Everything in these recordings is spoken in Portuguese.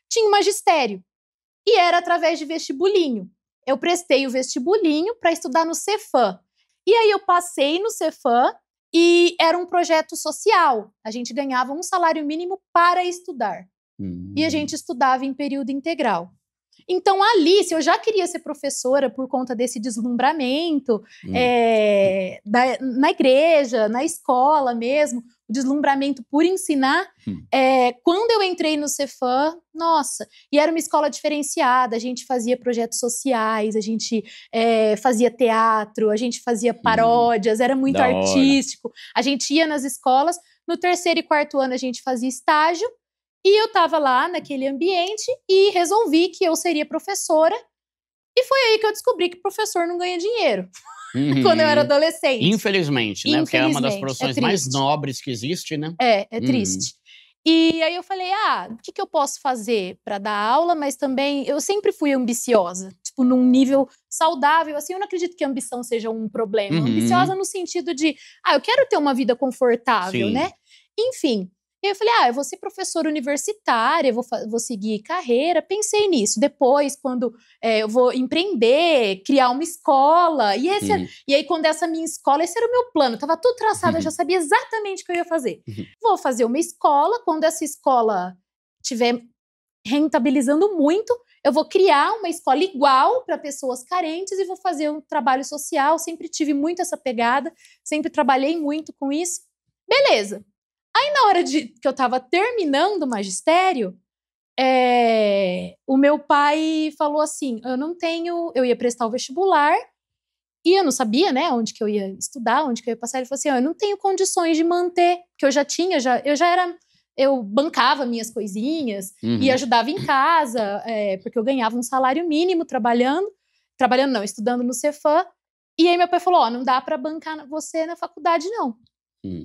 tinha o magistério. E era através de vestibulinho. Eu prestei o vestibulinho para estudar no Cefam. E aí eu passei no Cefam e era um projeto social. A gente ganhava um salário mínimo para estudar. E a gente estudava em período integral. Então, ali, se eu já queria ser professora por conta desse deslumbramento, na igreja, na escola mesmo, o deslumbramento por ensinar, quando eu entrei no Cefam, nossa, e era uma escola diferenciada, a gente fazia projetos sociais, a gente fazia teatro, a gente fazia paródias, era muito artístico. A gente ia nas escolas, no 3º e 4º ano a gente fazia estágio, e eu estava lá naquele ambiente e resolvi que eu seria professora. E foi aí que eu descobri que professor não ganha dinheiro. Quando eu era adolescente. Infelizmente, né? Porque é uma das profissões mais nobres que existe, né? É triste. E aí eu falei, o que eu posso fazer para dar aula? Mas também, eu sempre fui ambiciosa. Tipo, num nível saudável. Assim, eu não acredito que a ambição seja um problema. Ambiciosa no sentido de, eu quero ter uma vida confortável, né? Enfim. E aí eu falei, eu vou ser professora universitária, vou seguir carreira. Pensei nisso. Depois, quando eu vou empreender, criar uma escola. E aí, quando essa minha escola, esse era o meu plano. Tava tudo traçado, eu já sabia exatamente o que eu ia fazer. Vou fazer uma escola. Quando essa escola estiver rentabilizando muito, eu vou criar uma escola igual para pessoas carentes e vou fazer um trabalho social. Sempre tive muito essa pegada. Sempre trabalhei muito com isso. Beleza. Aí, na hora que eu tava terminando o magistério, o meu pai falou assim, eu ia prestar o vestibular e eu não sabia, né, onde que eu ia estudar, onde que eu ia passar. Ele falou assim, eu não tenho condições de manter, porque eu bancava minhas coisinhas e ajudava em casa, porque eu ganhava um salário mínimo estudando no Cefam. E aí meu pai falou, não dá pra bancar você na faculdade, não.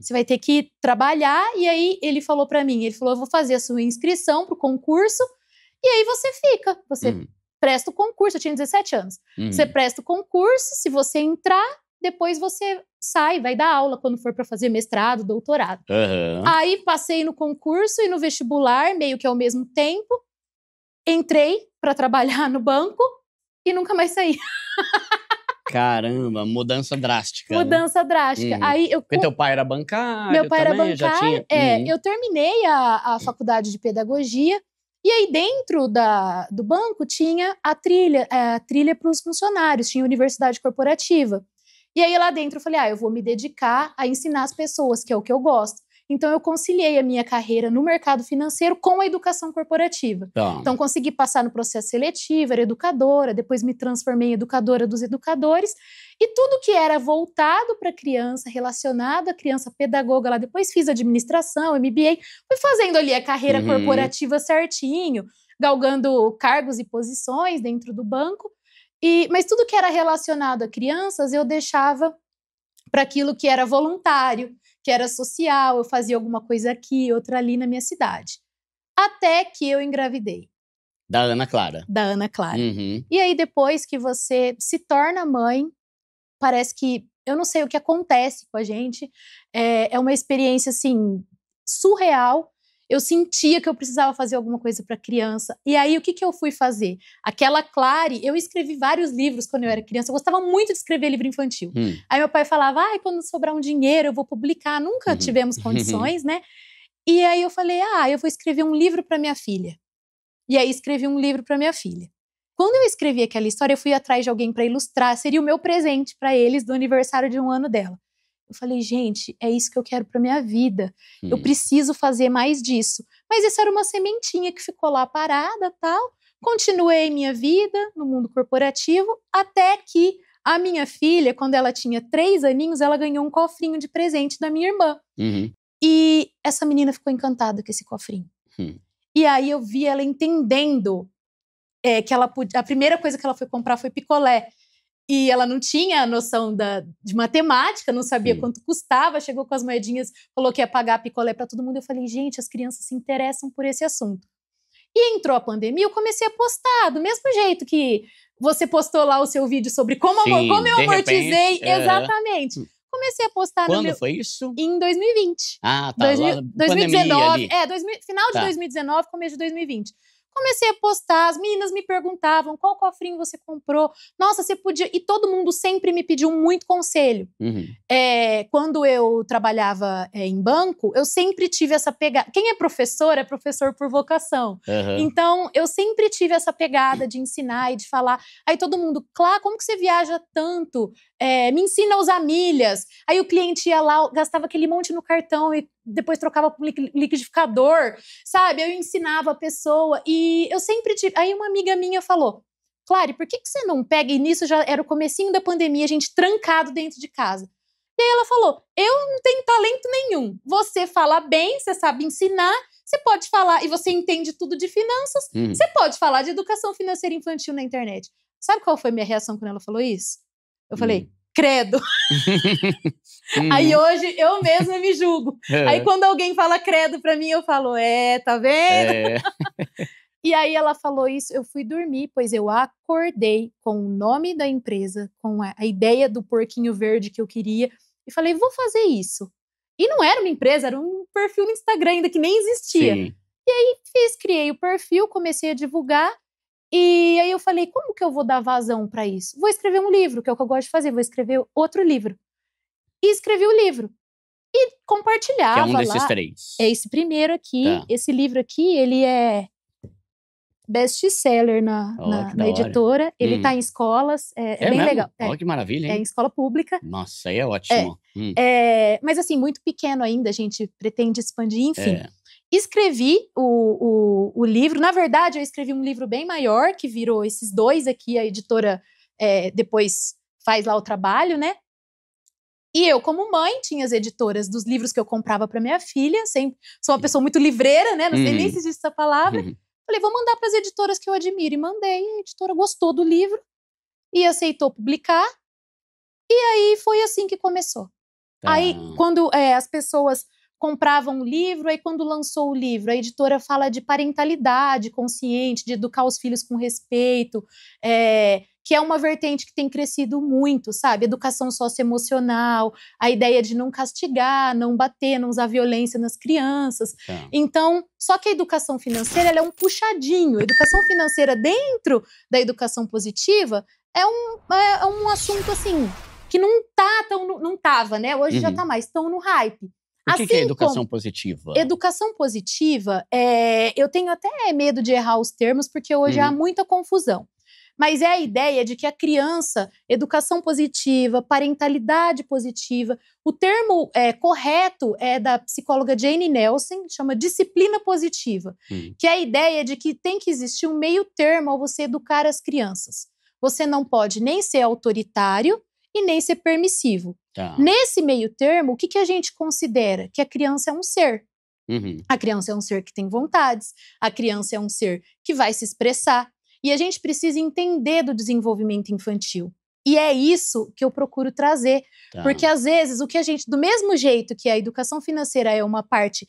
Você vai ter que trabalhar. E aí ele falou pra mim, eu vou fazer a sua inscrição pro concurso e aí você presta o concurso. Eu tinha 17 anos. Você presta o concurso, se você entrar, depois você sai, vai dar aula quando for pra fazer mestrado, doutorado. Aí passei no concurso e no vestibular, meio que ao mesmo tempo. Entrei pra trabalhar no banco e nunca mais saí. Caramba, mudança drástica. Mudança drástica. Aí Porque teu pai era bancário. Meu pai também, era bancário. já tinha... Eu terminei a faculdade de pedagogia. E aí, dentro do banco, tinha a trilha para os funcionários, tinha universidade corporativa. E aí, lá dentro, eu falei, eu vou me dedicar a ensinar as pessoas, que é o que eu gosto. Então, eu conciliei a minha carreira no mercado financeiro com a educação corporativa. Então, consegui passar no processo seletivo, era educadora, depois me transformei em educadora dos educadores. E tudo que era voltado para criança, relacionado à criança, pedagoga lá. Depois fiz administração, MBA, fui fazendo ali a carreira corporativa certinho, galgando cargos e posições dentro do banco. Mas tudo que era relacionado a crianças, eu deixava para aquilo que era voluntário, que era social, eu fazia alguma coisa aqui, outra ali na minha cidade. Até que eu engravidei. Da Ana Clara. Da Ana Clara. E aí, depois que você se torna mãe, parece que, eu não sei o que acontece com a gente, é uma experiência, assim, surreal. Eu sentia que eu precisava fazer alguma coisa para criança. E aí, o que eu fui fazer? Aquela Clary, eu escrevi vários livros quando eu era criança. Eu gostava muito de escrever livro infantil. Aí meu pai falava, quando sobrar um dinheiro eu vou publicar. Nunca tivemos condições, né? E aí eu falei, eu vou escrever um livro para minha filha. E aí escrevi um livro para minha filha. Quando eu escrevi aquela história, eu fui atrás de alguém para ilustrar. Seria o meu presente para eles do aniversário de 1 ano dela. Eu falei, gente, é isso que eu quero pra minha vida. Eu preciso fazer mais disso. Mas isso era uma sementinha que ficou lá parada, tal. Continuei minha vida no mundo corporativo, até que a minha filha, quando ela tinha 3 aninhos, ela ganhou um cofrinho de presente da minha irmã. E essa menina ficou encantada com esse cofrinho. E aí eu vi ela entendendo que a primeira coisa que ela foi comprar foi picolé. E ela não tinha noção de matemática, não sabia quanto custava, chegou com as moedinhas, falou que ia pagar picolé para todo mundo. Eu falei, gente, as crianças se interessam por esse assunto. E entrou a pandemia, eu comecei a postar, do mesmo jeito que você postou lá o seu vídeo sobre como eu amortizei. Exatamente. Comecei a postar Quando foi isso? Em 2020. Tá. 2019. Ali. Final de 2019, começo de 2020. Comecei a postar, as meninas me perguntavam qual cofrinho você comprou. Nossa, você podia... E todo mundo sempre me pediu muito conselho. Quando eu trabalhava em banco, eu sempre tive essa pegada. Quem é professor por vocação. Então, eu sempre tive essa pegada de ensinar e de falar. Aí todo mundo, Clá, como que você viaja tanto? Me ensina a usar milhas. Aí o cliente ia lá, gastava aquele monte no cartão e depois trocava por liquidificador, sabe? Eu ensinava a pessoa e eu sempre tive... Aí uma amiga minha falou, Clary, por que você não pega? E nisso já era o comecinho da pandemia, a gente trancado dentro de casa. E aí ela falou, eu não tenho talento nenhum. Você fala bem, você sabe ensinar, você pode falar, e você entende tudo de finanças, você pode falar de educação financeira infantil na internet. Sabe qual foi a minha reação quando ela falou isso? Eu falei, credo. Aí hoje eu mesma me julgo. Aí quando alguém fala credo pra mim, eu falo, tá vendo? E aí ela falou isso, eu fui dormir, pois eu acordei com o nome da empresa, com a ideia do porquinho verde que eu queria, e falei, vou fazer isso. E não era uma empresa, era um perfil no Instagram ainda que nem existia. Sim. E aí criei o perfil, comecei a divulgar, e aí eu falei, como que eu vou dar vazão para isso? Vou escrever um livro, que é o que eu gosto de fazer, vou escrever outro livro. E escrevi o livro. E compartilhava lá. Que é um desses 3. É esse primeiro aqui. Tá. Esse livro aqui, ele é best-seller na editora. Ele tá em escolas. É bem legal. Olha que maravilha, hein? É em escola pública. Nossa, aí é ótimo. Mas assim, muito pequeno ainda, a gente pretende expandir, enfim. Escrevi o livro. Na verdade, eu escrevi um livro bem maior, que virou esses 2 aqui. A editora depois faz lá o trabalho, né? E eu, como mãe, tinha as editoras dos livros que eu comprava para minha filha. Sempre sou uma pessoa muito livreira, né? Não sei nem se existe essa palavra. Falei, vou mandar para as editoras que eu admiro. E mandei. A editora gostou do livro e aceitou publicar. E aí foi assim que começou. Aí, quando as pessoas compravam o livro, aí quando lançou o livro, a editora fala de parentalidade consciente, de educar os filhos com respeito, que é uma vertente que tem crescido muito, sabe? Educação socioemocional, a ideia de não castigar, não bater, não usar violência nas crianças. Então, só que a educação financeira, ela é um puxadinho. A educação financeira dentro da educação positiva é um assunto, assim, que não tava, né? Hoje já tá mais, tão no hype. O que é educação positiva? Educação positiva, eu tenho até medo de errar os termos, porque hoje há muita confusão. Mas é a ideia de que a criança, educação positiva, parentalidade positiva, o termo correto é da psicóloga Jane Nelson, chama disciplina positiva, que é a ideia de que tem que existir um meio termo ao você educar as crianças. Você não pode nem ser autoritário e nem ser permissivo. Nesse meio termo, o que a gente considera? Que a criança é um ser. A criança é um ser que tem vontades, a criança é um ser que vai se expressar. E a gente precisa entender do desenvolvimento infantil. E é isso que eu procuro trazer. Porque, às vezes, o que a gente... Do mesmo jeito que a educação financeira é uma parte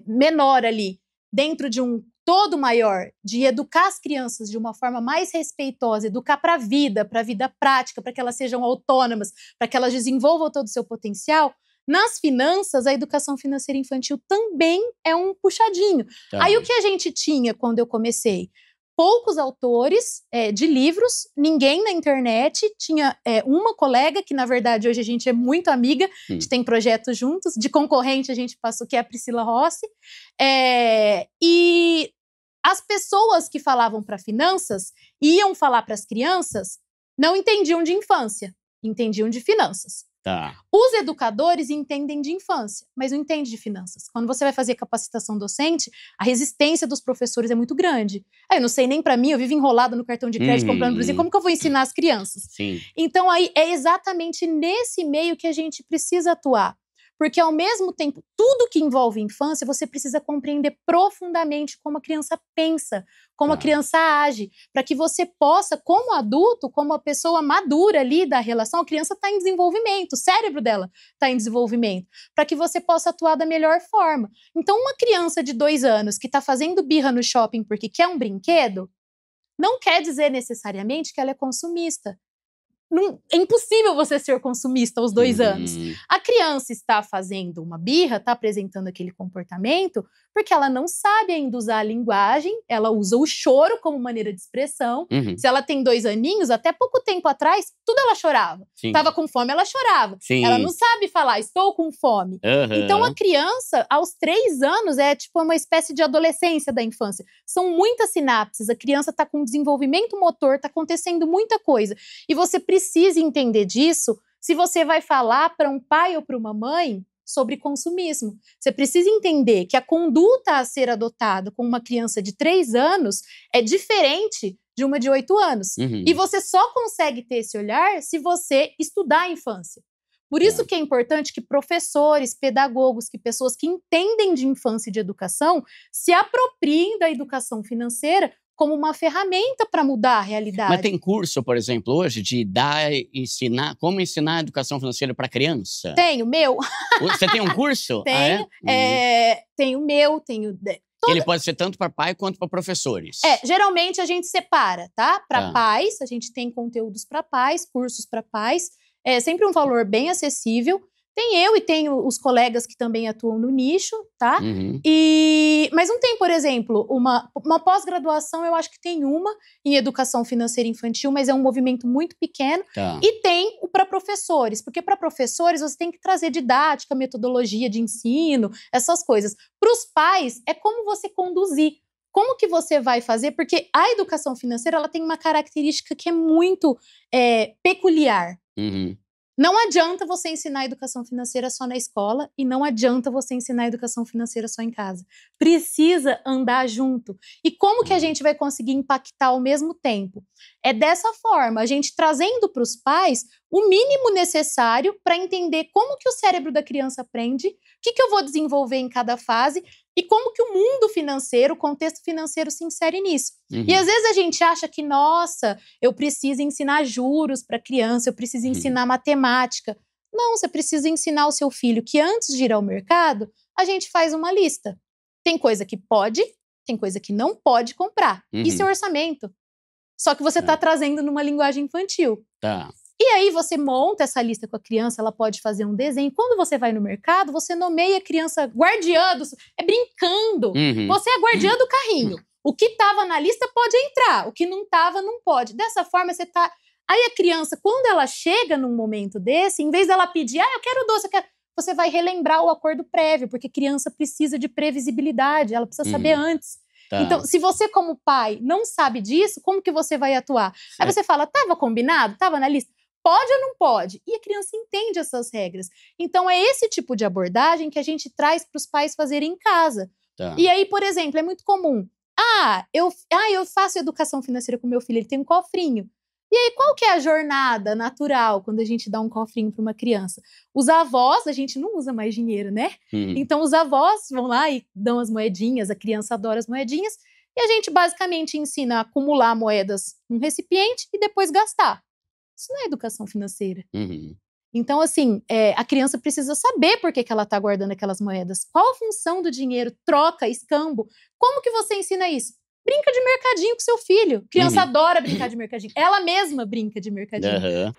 menor ali, dentro de um todo maior, de educar as crianças de uma forma mais respeitosa, educar para a vida prática, para que elas sejam autônomas, para que elas desenvolvam todo o seu potencial, nas finanças, a educação financeira infantil também é um puxadinho. Aí o que a gente tinha quando eu comecei? Poucos autores de livros, ninguém na internet, tinha uma colega, que na verdade hoje a gente é muito amiga, a gente tem projetos juntos, de concorrente a gente passou, que é a Priscila Rossi, e as pessoas que falavam para finanças, iam falar para as crianças, não entendiam de infância, entendiam de finanças. Os educadores entendem de infância, mas não entendem de finanças. Quando você vai fazer capacitação docente, a resistência dos professores é muito grande. Eu não sei nem para mim, eu vivo enrolada no cartão de crédito comprando Brasil, como que eu vou ensinar as crianças? Então aí é exatamente nesse meio que a gente precisa atuar. Porque ao mesmo tempo, tudo que envolve infância, você precisa compreender profundamente como a criança pensa, como a criança age, para que você possa, como adulto, como a pessoa madura ali da relação, a criança está em desenvolvimento, o cérebro dela está em desenvolvimento, para que você possa atuar da melhor forma. Então, uma criança de 2 anos que está fazendo birra no shopping porque quer um brinquedo, não quer dizer necessariamente que ela é consumista. É impossível você ser consumista aos 2 anos. A criança está fazendo uma birra, está apresentando aquele comportamento, porque ela não sabe ainda usar a linguagem, ela usa o choro como maneira de expressão. Se ela tem 2 aninhos, até pouco tempo atrás, tudo ela chorava. Tava com fome, ela chorava. Ela não sabe falar, estou com fome. Então a criança, aos 3 anos, é tipo uma espécie de adolescência da infância. São muitas sinapses, a criança está com desenvolvimento motor, está acontecendo muita coisa. E você precisa entender disso se você vai falar para um pai ou para uma mãe sobre consumismo. Você precisa entender que a conduta a ser adotada com uma criança de 3 anos é diferente de uma de 8 anos. E você só consegue ter esse olhar se você estudar a infância. Por isso que é importante que professores, pedagogos, que pessoas que entendem de infância e de educação se apropriem da educação financeira como uma ferramenta para mudar a realidade. Mas tem curso, por exemplo, hoje, de como ensinar a educação financeira para criança? Tenho, meu. Você tem um curso? Tenho, tenho meu, tenho... Ele pode ser tanto para pai quanto para professores. Geralmente a gente separa, tá? Para pais, a gente tem conteúdos para pais, cursos para pais. É sempre um valor bem acessível. Tem eu e tenho os colegas que também atuam no nicho, tá? Mas não tem, por exemplo, uma pós-graduação, eu acho que tem uma em educação financeira infantil, mas é um movimento muito pequeno. E tem o para professores, porque para professores você tem que trazer didática, metodologia de ensino, essas coisas. Para os pais, é como você conduzir. Como que você vai fazer? Porque a educação financeira ela tem uma característica que é muito peculiar. Não adianta você ensinar a educação financeira só na escola e não adianta você ensinar a educação financeira só em casa. Precisa andar junto. E como que a gente vai conseguir impactar ao mesmo tempo? É dessa forma, a gente trazendo para os pais o mínimo necessário para entender como que o cérebro da criança aprende, o que eu vou desenvolver em cada fase e como que o mundo financeiro, o contexto financeiro se insere nisso. E às vezes a gente acha que, nossa, eu preciso ensinar juros para a criança, eu preciso ensinar matemática. Não, você precisa ensinar o seu filho que antes de ir ao mercado, a gente faz uma lista. Tem coisa que pode, tem coisa que não pode comprar. Isso é orçamento. Só que você está trazendo numa linguagem infantil. E aí você monta essa lista com a criança, ela pode fazer um desenho. Quando você vai no mercado, você nomeia a criança guardiã do... É brincando. Você é guardiã do carrinho. O que estava na lista pode entrar, o que não estava não pode. Dessa forma você tá... Aí a criança, quando ela chega num momento desse, em vez dela pedir, eu quero doce, eu quero... Você vai relembrar o acordo prévio, porque criança precisa de previsibilidade, ela precisa saber antes. Então, se você como pai não sabe disso, como que você vai atuar? Aí você fala, estava combinado? Estava na lista? Pode ou não pode? E a criança entende essas regras. Então, é esse tipo de abordagem que a gente traz para os pais fazerem em casa. E aí, por exemplo, é muito comum. Eu faço educação financeira com meu filho, ele tem um cofrinho. E aí, qual que é a jornada natural quando a gente dá um cofrinho para uma criança? Os avós, a gente não usa mais dinheiro, né? Então, os avós vão lá e dão as moedinhas, a criança adora as moedinhas, e a gente basicamente ensina a acumular moedas num recipiente e depois gastar. Isso não é educação financeira. Então, assim, a criança precisa saber por que ela está guardando aquelas moedas. Qual a função do dinheiro? Troca, escambo. Como que você ensina isso? Brinca de mercadinho com seu filho. Criança adora brincar de mercadinho. Ela mesma brinca de mercadinho.